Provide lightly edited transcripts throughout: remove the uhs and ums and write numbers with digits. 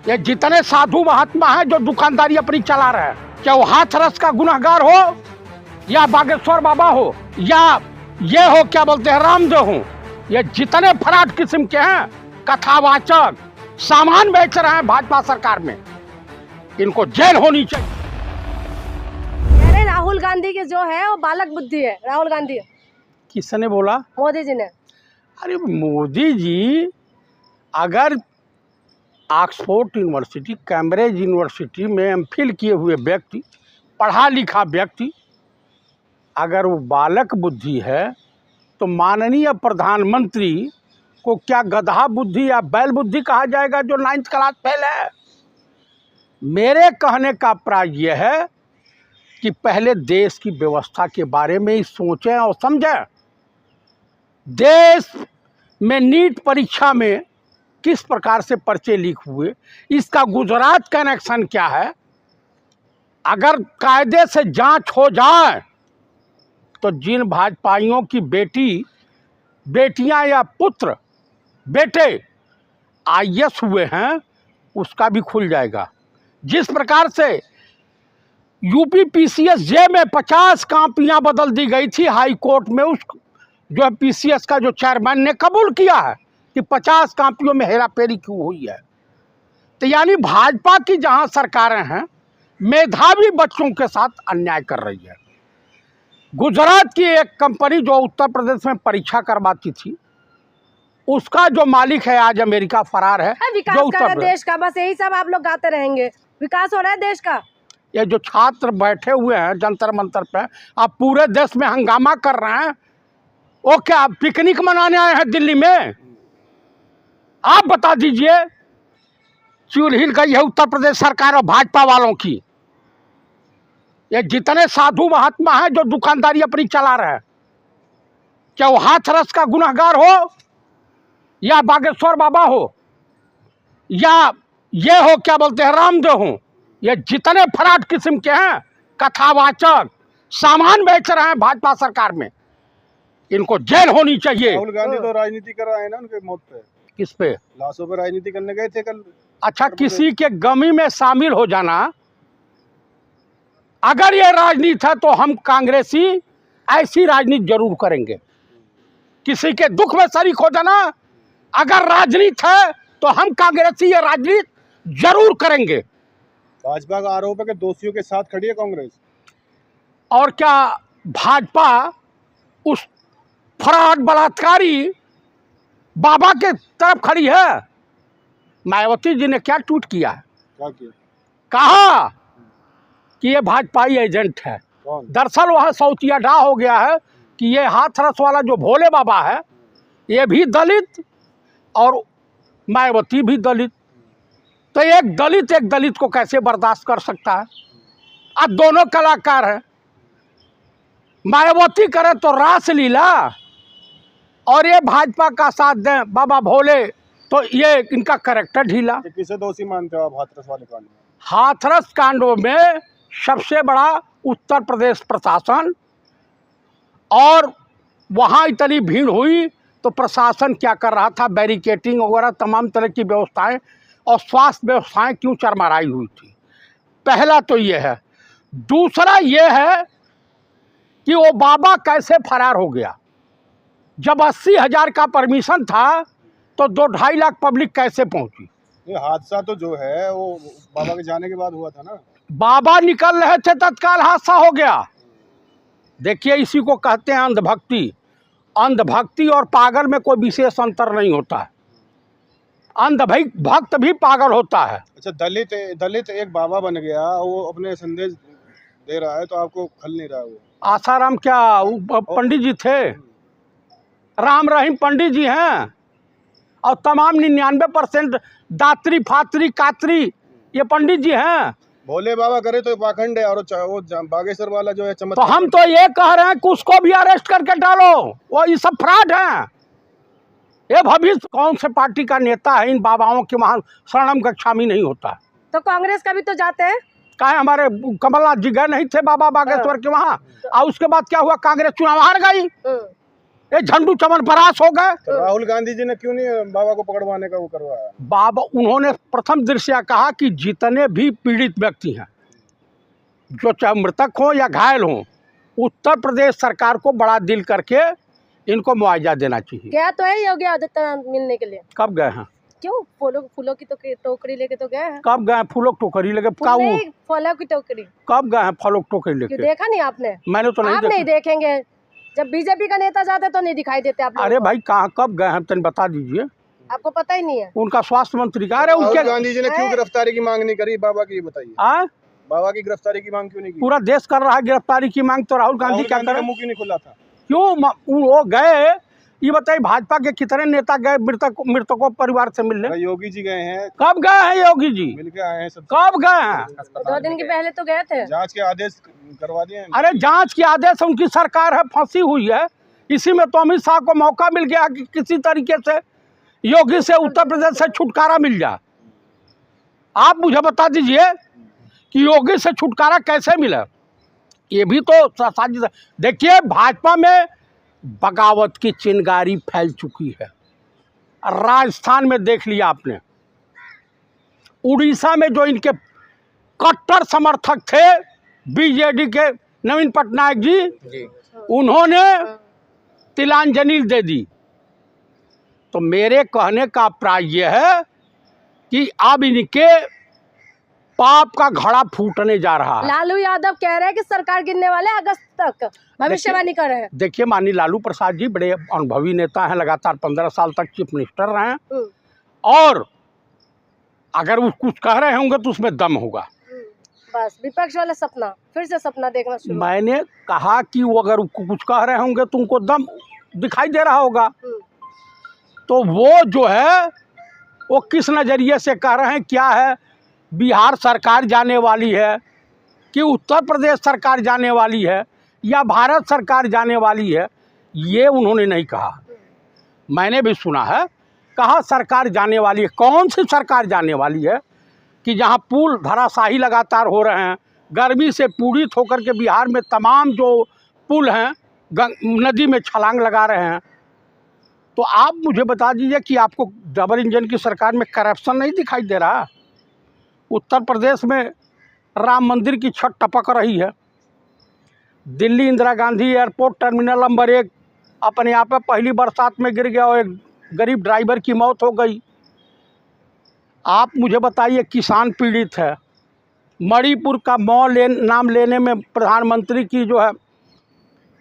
ये जितने साधु महात्मा हैं जो दुकानदारी अपनी चला रहे हैं, क्या वो हाथरस का गुनहगार हो या बागेश्वर बाबा हो या ये हो क्या बोलते हैं रामदेव हो, ये जितने फराड किस्म के हैं कथावाचक सामान बेच रहे हैं भाजपा सरकार में, इनको जेल होनी चाहिए। कह रहे राहुल गांधी के जो है वो बालक बुद्धि है। राहुल गांधी किसने बोला? मोदी जी ने। अरे मोदी जी अगर ऑक्सफोर्ड यूनिवर्सिटी, कैम्ब्रिज यूनिवर्सिटी में एमफिल किए हुए व्यक्ति, पढ़ा लिखा व्यक्ति, अगर वो बालक बुद्धि है तो माननीय प्रधानमंत्री को क्या गधा बुद्धि या बैल बुद्धि कहा जाएगा जो 9th क्लास फेल है? मेरे कहने का प्राय यह है कि पहले देश की व्यवस्था के बारे में ही सोचें और समझें। देश में नीट परीक्षा में किस प्रकार से पर्चे लीक हुए, इसका गुजरात कनेक्शन क्या है? अगर कायदे से जांच हो जाए तो जिन भाजपाइयों की बेटियां या पुत्र बेटे IAS हुए हैं उसका भी खुल जाएगा। जिस प्रकार से यूपी PCS जे में 50 कापियां बदल दी गई थी हाई कोर्ट में, उस जो है PCS का जो चेयरमैन ने कबूल किया है कि 50 कापियों में हेराफेरी क्यों हुई है। तो यानी भाजपा की जहां सरकारें हैं मेधावी बच्चों के साथ अन्याय कर रही है। गुजरात की एक कंपनी जो उत्तर प्रदेश में परीक्षा करवाती थी, उसका जो मालिक है आज अमेरिका फरार है। विकास कर रहा है देश का, बस यही सब आप लोग गाते रहेंगे। विकास हो रहा है देश का। ये जो छात्र बैठे हुए हैं जंतर मंतर पे, आप पूरे देश में हंगामा कर रहे हैं, वो क्या पिकनिक मनाने आए हैं दिल्ली में? आप बता दीजिए। चूल हिल गई है उत्तर प्रदेश सरकार और भाजपा वालों की। ये जितने साधु महात्मा हैं जो दुकानदारी अपनी चला रहे हैं, क्या वो हाथरस का गुनहगार हो या बागेश्वर बाबा हो या ये हो क्या बोलते हैं रामदेव हो, ये जितने फराड किस्म के हैं कथावाचक सामान बेच रहे हैं भाजपा सरकार में, इनको जेल होनी चाहिए। राहुल गांधी तो राजनीति कर रहा है ना, उनके मौत पे। किस पे? लाशों पे राजनीति करने गए थे कल। अच्छा, किसी के गमी में शामिल हो जाना, अगर ये राजनीति है तो हम कांग्रेसी ऐसी राजनीति जरूर करेंगे। किसी के दुख में शरीक हो जाना अगर राजनीति है तो हम कांग्रेसी ये राजनीति जरूर करेंगे। भाजपा का आरोप है कि दोषियों के साथ खड़ी है कांग्रेस। और क्या भाजपा उस फराड बलात्कारी बाबा के तरफ खड़ी है? मायावती जी ने क्या ट्वीट किया है? क्या किया? कहा कि ये भाजपाई एजेंट है। दरअसल वह सौतिया डा हो गया है कि ये हाथरस वाला जो भोले बाबा है ये भी दलित और मायावती भी दलित, तो एक दलित को कैसे बर्दाश्त कर सकता है? अब दोनों कलाकार हैं, मायावती करे तो रासलीला और ये भाजपा का साथ दें बाबा भोले, तो ये इनका कैरेक्टर ढीला। किसे दोषी मानते हो आप हाथरस वाले कांड में? हाथरस कांडों में सबसे बड़ा उत्तर प्रदेश प्रशासन, और वहाँ इतनी भीड़ हुई तो प्रशासन क्या कर रहा था? बैरिकेटिंग वगैरह तमाम तरह की व्यवस्थाएं और स्वास्थ्य व्यवस्थाएं क्यों चरमराई हुई थी? पहला तो ये है। दूसरा ये है कि वो बाबा कैसे फरार हो गया? जब 80,000 का परमिशन था तो 2-2.5 लाख पब्लिक कैसे पहुंची? ये हादसा तो जो है वो बाबा के जाने के बाद हुआ था ना। बाबा निकल रहे थे तत्काल हादसा हो गया। देखिए, इसी को कहते हैं अंधभक्ति। अंधभक्ति और पागल में कोई विशेष अंतर नहीं होता है। अंधभक्त भी पागल होता है। अच्छा, दलित एक बाबा बन गया, वो अपने संदेश दे रहा है तो आपको खल नहीं रहा है। वो आसाराम क्या पंडित जी थे? राम रहीम पंडित जी हैं, और तमाम 99% दात्री फात्री कात्री ये पंडित जी हैं। भोले बाबा करे तो पाखंड है, और वो बागेश्वर वाला जो है चमत्कार। तो हम तो ये कह रहे हैं कि उसको भी अरेस्ट करके डालो, वो ये सब फ्रॉड हैं। ये भविष्य कौन से पार्टी का नेता है इन बाबाओं के वहाँ शरणम गच्छामी नहीं होता। तो कांग्रेस का भी तो जाते हैं। कहा हमारे कमलनाथ जी गए नहीं थे बाबा बागेश्वर के वहाँ, और उसके बाद क्या हुआ? कांग्रेस चुनाव हार गई। ये झंडू चमन परास हो गए। तो राहुल गांधी जी ने क्यों नहीं बाबा को पकड़वाने का वो करवाया? बाबा उन्होंने प्रथम दृष्टया कहा कि जितने भी पीड़ित व्यक्ति हैं, जो चाहे मृतक हो या घायल हो, उत्तर प्रदेश सरकार को बड़ा दिल करके इनको मुआवजा देना चाहिए। गया तो है योगी आदित्यनाथ मिलने के लिए? कब गए हैं? क्यों? फूलों की तो टोकरी लेके तो गए हैं। कब गए हैं? फूलों की टोकरी लेके? फूल नहीं, फलों की टोकरी। कब गए हैं फलों की टोकरी क्यों लेके? देखा नहीं आपने? मैंने तो नहीं आप देखा। नहीं देखेंगे, जब बीजेपी का नेता जाते तो नहीं दिखाई देते आप लोगों अरे को। भाई कहाँ कब गए हैं तन बता दीजिए। आपको पता ही नहीं है? उनका स्वास्थ्य मंत्री कह रहे राहुल उनके गांधी जी ने क्यों गिरफ्तारी की मांग नहीं करी बाबा की, ये बताइए। बाबा की गिरफ्तारी की मांग क्यों नहीं की? पूरा देश कर रहा है गिरफ्तारी की मांग, तो राहुल गांधी क्या का करे? मुंह क्यों नहीं खुला था? क्यों वो गए? ये बताइए भाजपा के कितने नेता गए मृतकों परिवार से मिलने? योगी जी गए हैं। कब गए हैं योगी जी? मिलके आए हैं सब। कब गए हैं? 2 दिन के पहले तो गए थे। जांच के आदेश करवा दिए हैं। अरे जांच के आदेश उनकी सरकार है, फंसी हुई है। इसी में तो अमित शाह को मौका मिल गया कि किसी तरीके से योगी से उत्तर प्रदेश से छुटकारा मिल जाए। आप मुझे बता दीजिए कि योगी से छुटकारा कैसे मिला? ये भी तो साजिश है। देखिए भाजपा में बगावत की चिंगारी फैल चुकी है। राजस्थान में देख लिया आपने, उड़ीसा में जो इनके कट्टर समर्थक थे बीजेडी के नवीन पटनायक जी, उन्होंने तिलांजलि दे दी। तो मेरे कहने का अभिप्राय यह है कि अब इनके पाप का घड़ा फूटने जा रहा है। लालू यादव कह रहे हैं कि सरकार गिरने वाले अगस्त तक, भविष्यवाणी कर रहे हैं। देखिए माननीय लालू प्रसाद जी बड़े अनुभवी नेता हैं, लगातार 15 साल तक चीफ मिनिस्टर रहे हैं, और अगर वो कुछ कह रहे होंगे तो उसमें दम होगा। बस विपक्ष वाला सपना, फिर से सपना देखना शुरू। मैंने कहा कि वो अगर कुछ कह रहे होंगे तो उनको दम दिखाई दे रहा होगा। तो वो जो है वो किस नज़रिए से कह रहे हैं, क्या है बिहार सरकार जाने वाली है कि उत्तर प्रदेश सरकार जाने वाली है या भारत सरकार जाने वाली है, ये उन्होंने नहीं कहा। मैंने भी सुना है, कहा सरकार जाने वाली है। कौन सी सरकार जाने वाली है कि जहां पुल धराशाही लगातार हो रहे हैं, गर्मी से पीड़ित होकर के बिहार में तमाम जो पुल हैं नदी में छलांग लगा रहे हैं। तो आप मुझे बता दीजिए कि आपको डबल इंजन की सरकार में करप्शन नहीं दिखाई दे रहा? उत्तर प्रदेश में राम मंदिर की छत टपक रही है। Delhi Indira Gandhi airport terminal number 1 अपने आप पे पहली बरसात में गिर गया और एक गरीब ड्राइवर की मौत हो गई। आप मुझे बताइए, किसान पीड़ित है। मणिपुर का नाम लेने में प्रधानमंत्री की जो है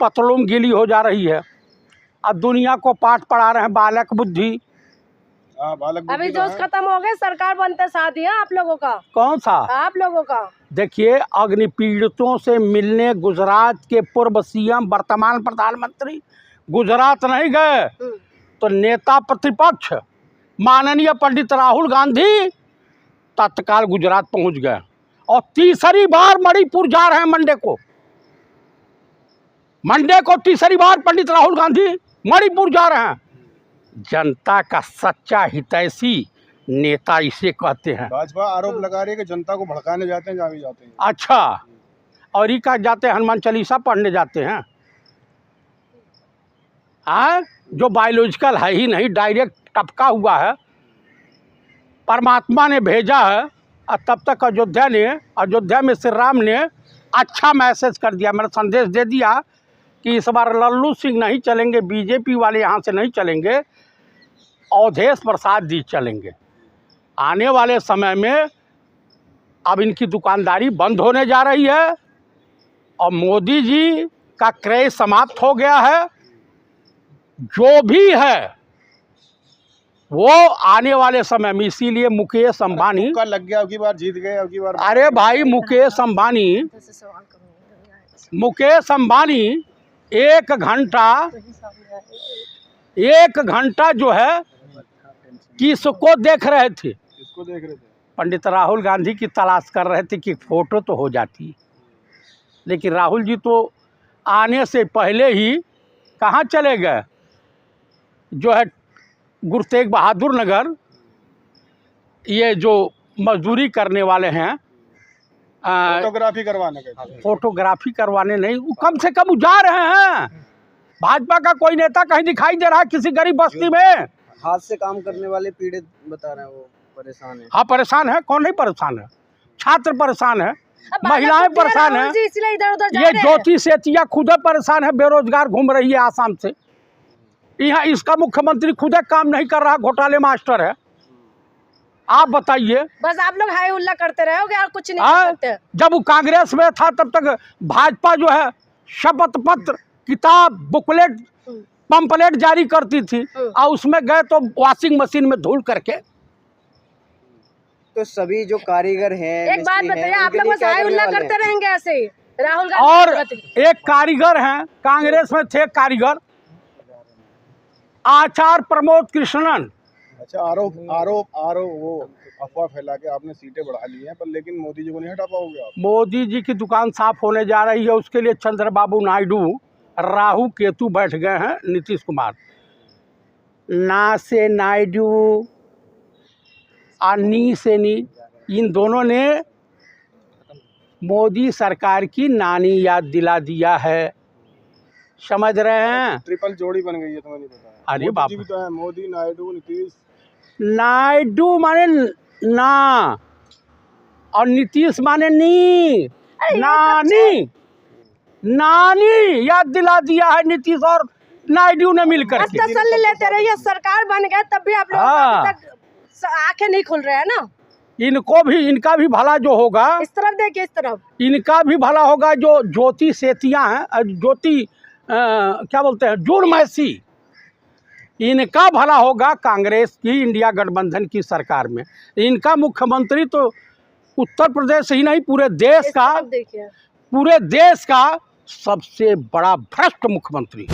पतलूम गीली हो जा रही है। अब दुनिया को पाठ पढ़ा रहे हैं बालक बुद्धि। अभी जोश खत्म हो गए, सरकार बनते साथ ही आप लोगों का। कौन सा? आप लोगों का। देखिए अग्नि पीड़ितों से मिलने गुजरात के पूर्व सीएम वर्तमान प्रधानमंत्री गुजरात नहीं गए तो नेता प्रतिपक्ष माननीय पंडित राहुल गांधी तत्काल गुजरात पहुंच गए और तीसरी बार मणिपुर जा रहे हैं। मंडे को तीसरी बार पंडित राहुल गांधी मणिपुर जा रहे हैं। जनता का सच्चा हितैषी नेता इसे कहते हैं। भाजपा आरोप लगा रही है कि जनता को भड़काने जाते हैं, जहाँ भी जाते हैं। अच्छा, और ये का जाते हैं हनुमान चालीसा पढ़ने जाते हैं? जो बायोलॉजिकल है ही नहीं, डायरेक्ट टपका हुआ है, परमात्मा ने भेजा है। और तब तक अयोध्या में श्री राम ने अच्छा मैसेज कर दिया, मैंने संदेश दे दिया कि इस बार लल्लू सिंह नहीं चलेंगे, बीजेपी वाले यहाँ से नहीं चलेंगे, अवधेश प्रसाद जी चलेंगे। आने वाले समय में अब इनकी दुकानदारी बंद होने जा रही है और मोदी जी का क्रय समाप्त हो गया है। जो भी है वो आने वाले समय में, इसीलिए मुकेश अंबानी का लग गया, अब की बार जीत गए, अब की बार। अरे भाई मुकेश अंबानी 1 घंटा जो है किसको देख रहे थे? किसको देख रहे थे? पंडित राहुल गांधी की तलाश कर रहे थे कि फोटो तो हो जाती। लेकिन राहुल जी तो आने से पहले ही कहाँ चले गए, जो है गुरु तेग बहादुर नगर, ये जो मजदूरी करने वाले हैं, फोटोग्राफी करवाने गए। फोटोग्राफी करवाने नहीं, वो कम से कम जा रहे हैं। भाजपा का कोई नेता कहीं दिखाई दे रहा है किसी गरीब बस्ती में? हाथ से काम करने वाले पीड़ित बता रहे हैं, वो परेशान है। हाँ परेशान है, कौन नहीं परेशान है? छात्र परेशान है, अब महिलाएं बालक बुद्धि है परेशान राहुल है, जी, इसलिए इधर उधर जा ये रहे हैं। ज्योति सेठिया खुद परेशान है, बेरोजगार घूम रही है आसाम से। यहाँ इसका मुख्यमंत्री खुद काम नहीं कर रहा, घोटाले मास्टर है। आप बताइए। बस आप लोग हाय हुल्ला करते रहोगे और कुछ नहीं हाँ, कर सकते। जब वो कांग्रेस में था तब तक भाजपा जो है शपथ पत्र, किताब, बुकलेट, पंपलेट जारी करती थी, और उसमें गए तो वॉशिंग मशीन में धुल करके। तो सभी जो कारीगर हैं, एक बात मिस्त्री हैं, बताइए, आप उनके लोग लिए बस क्या हाय करने हुल्ला वाले करते हैं? रहेंगे ऐसे ही? राहुल और गांधी एक कारीगर हैं, कांग्रेस में थे कारीगर, आचार्य प्रमोद कृष्णन। अच्छा, आरोप आरोप आरोप वो अफवाह फैला के आपने सीटें बढ़ा ली हैं, पर लेकिन मोदी जी को नहीं हटा पाओगे आप? मोदी जी की दुकान साफ होने जा रही है, उसके लिए चंद्रबाबू नायडू, राहु केतु बैठ गए हैं। नीतीश कुमार ना से नायडू और नी से नी, इन दोनों ने मोदी सरकार की नानी याद दिला दिया है। समझ रहे हैं? ट्रिपल जोड़ी बन गई है, तुम्हें नहीं पता? अरे मोदी बाप जी भी तो है, मोदी, नायडू, नीतीश। नायडू माने ना और नीतीश माने नी, नानी। नानी याद दिला दिया है नीतीश और नायडू ने मिल बस करके। तसल्ली लेते रहिए, सरकार बन गए तब भी आप लोग हाँ। अभी तक आंखें नहीं खुल रहे हैं ना। इनको भी, इनका भी भला जो होगा, इस तरफ देखिए, इस तरफ इनका भी भला होगा। जो ज्योति सेठिया हैं, ज्योति क्या बोलते हैं, जुर्मैसी, इनका भला होगा कांग्रेस की, इंडिया गठबंधन की सरकार में। इनका मुख्यमंत्री तो उत्तर प्रदेश ही नहीं पूरे देश इस का, तरफ देखिए। पूरे देश का सबसे बड़ा भ्रष्ट मुख्यमंत्री।